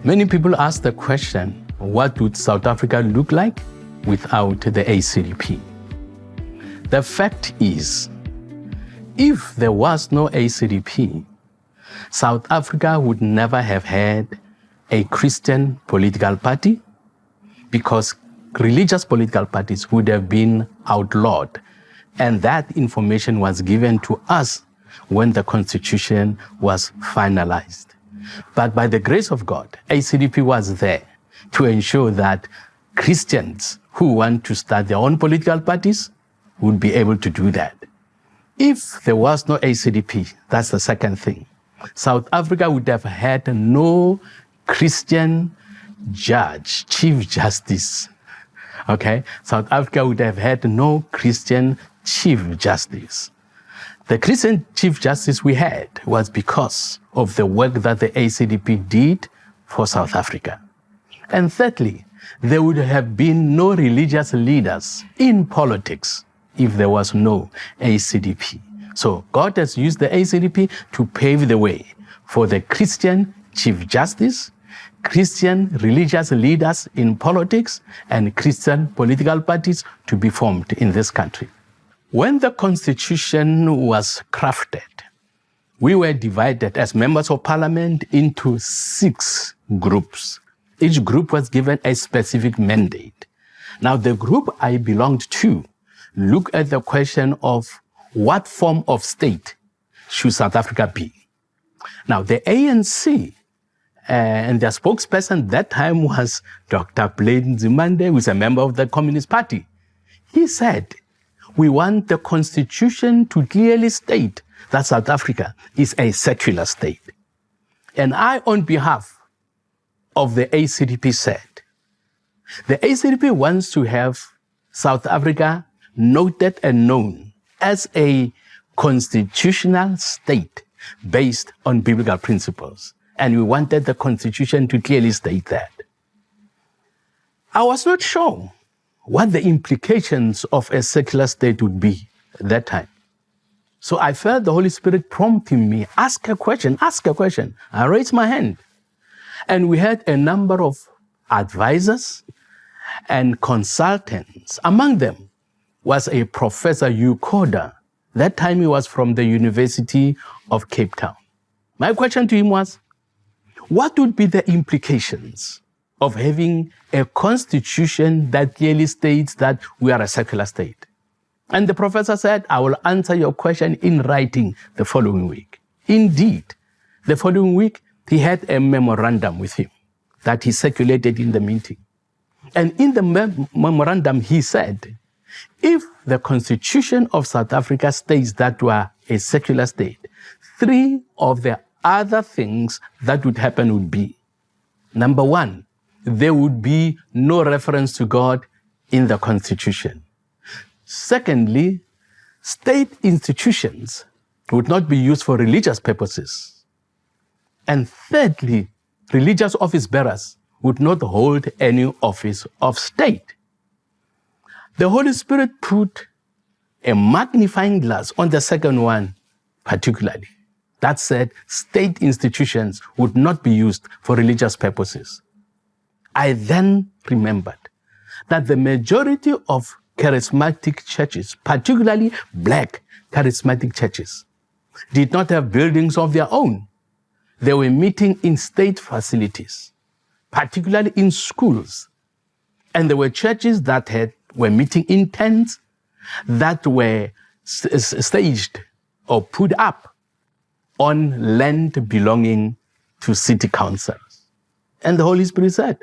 Many people ask the question, what would South Africa look like without the ACDP? The fact is, if there was no ACDP, South Africa would never have had a Christian political party, because religious political parties would have been outlawed. And that information was given to us when the Constitution was finalized. But by the grace of God, ACDP was there to ensure that Christians who want to start their own political parties would be able to do that. If there was no ACDP, that's the second thing, South Africa would have had no Christian judge, chief justice. Okay? South Africa would have had no Christian chief justice. The Christian chief justice we had was because of the work that the ACDP did for South Africa. And thirdly, there would have been no religious leaders in politics if there was no ACDP. So God has used the ACDP to pave the way for the Christian chief justice, Christian religious leaders in politics, and Christian political parties to be formed in this country. When the Constitution was crafted, we were divided as members of parliament into 6 groups. Each group was given a specific mandate. Now, the group I belonged to looked at the question of what form of state should South Africa be. Now, the ANC and their spokesperson that time was Dr. Blaine Nzimande, who is a member of the Communist Party. He said, we want the Constitution to clearly state that South Africa is a secular state. And I, on behalf of the ACDP, said, the ACDP wants to have South Africa noted and known as a constitutional state based on biblical principles. And we wanted the Constitution to clearly state that. I was not sure what the implications of a secular state would be at that time. So I felt the Holy Spirit prompting me, ask a question, ask a question. I raised my hand. And we had a number of advisors and consultants. Among them was a Professor Ukoda. That time he was from the University of Cape Town. My question to him was, what would be the implications of having a constitution that clearly states that we are a secular state? And the professor said, I will answer your question in writing the following week. Indeed, the following week, he had a memorandum with him that he circulated in the meeting. And in the memorandum, he said, if the Constitution of South Africa states that we are a secular state, 3 of the other things that would happen would be, number 1, there would be no reference to God in the Constitution. Secondly, state institutions would not be used for religious purposes. And thirdly, religious office bearers would not hold any office of state. The Holy Spirit put a magnifying glass on the second one particularly. That said, state institutions would not be used for religious purposes. I then remembered that the majority of charismatic churches, particularly black charismatic churches, did not have buildings of their own. They were meeting in state facilities, particularly in schools. And there were churches that were meeting in tents that were staged or put up on land belonging to city councils. And the Holy Spirit said,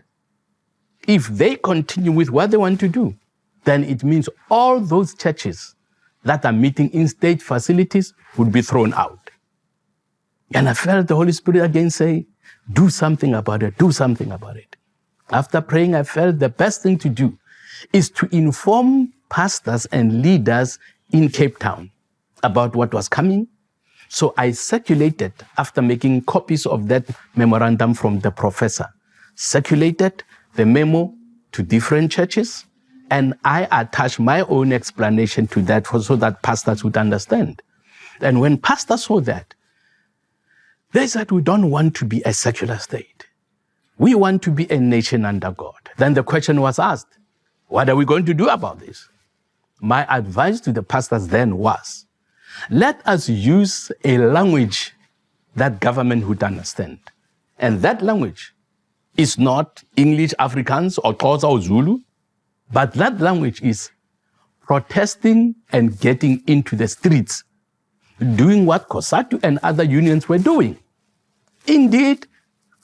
if they continue with what they want to do, then it means all those churches that are meeting in state facilities would be thrown out. And I felt the Holy Spirit again say, do something about it, do something about it. After praying, I felt the best thing to do is to inform pastors and leaders in Cape Town about what was coming. So I circulated, after making copies of that memorandum from the professor, circulated the memo to different churches, and I attached my own explanation to that so that pastors would understand. And when pastors saw that, they said, we don't want to be a secular state. we want to be a nation under God. Then the question was asked, what are we going to do about this? My advice to the pastors then was, let us use a language that government would understand. And that language is not English, Afrikaans, or Xhosa or Zulu, but that language is protesting and getting into the streets, doing what COSATU and other unions were doing. Indeed,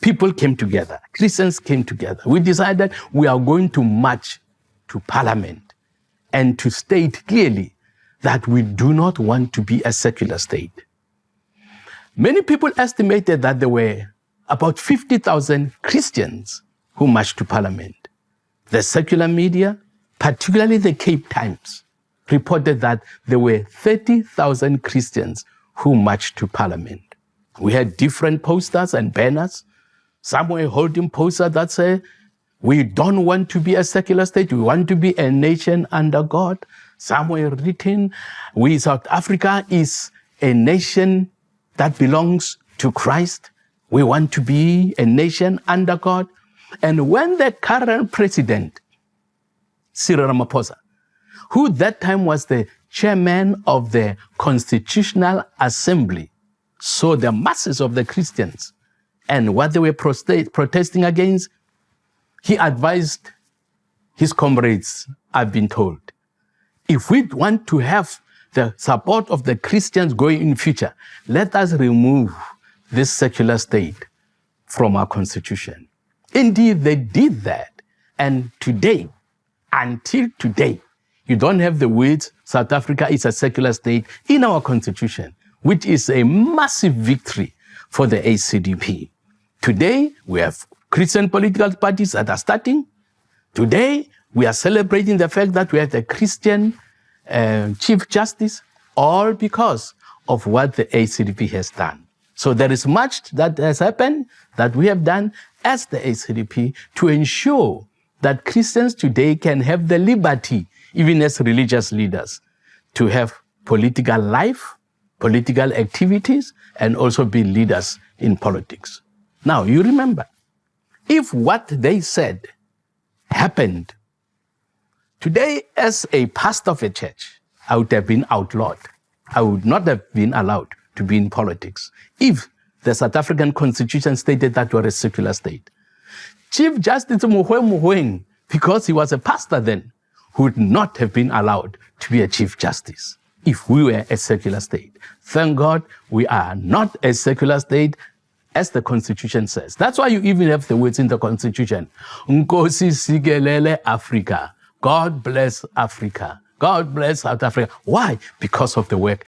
people came together, Christians came together. We decided we are going to march to Parliament and to state clearly that we do not want to be a secular state. Many people estimated that there were about 50,000 Christians who marched to Parliament. The secular media, particularly the Cape Times, reported that there were 30,000 Christians who marched to Parliament. We had different posters and banners. Some were holding posters that say, we don't want to be a secular state, we want to be a nation under God. Some were written, South Africa is a nation that belongs to Christ. We want to be a nation under God. And when the current president, Cyril Ramaphosa, who that time was the chairman of the Constitutional Assembly, saw the masses of the Christians and what they were protesting against, he advised his comrades, I've been told, if we want to have the support of the Christians going in future, let us remove this secular state from our constitution. Indeed, they did that. And today, until today, you don't have the words South Africa is a secular state in our constitution, which is a massive victory for the ACDP. Today, we have Christian political parties that are starting. Today, we are celebrating the fact that we have the Christian Chief Justice, all because of what the ACDP has done. So there is much that has happened that we have done as the ACDP to ensure that Christians today can have the liberty, even as religious leaders, to have political life, political activities, and also be leaders in politics. Now, you remember, if what they said happened, today as a pastor of a church, I would have been outlawed. I would not have been allowed to be in politics if the South African Constitution stated that we are a secular state. Chief Justice Mogoeng, because he was a pastor then, would not have been allowed to be a Chief Justice if we were a secular state. Thank God we are not a secular state, as the Constitution says. That's why you even have the words in the Constitution. Nkosi sikelele Africa. God bless Africa. God bless South Africa. Why? Because of the work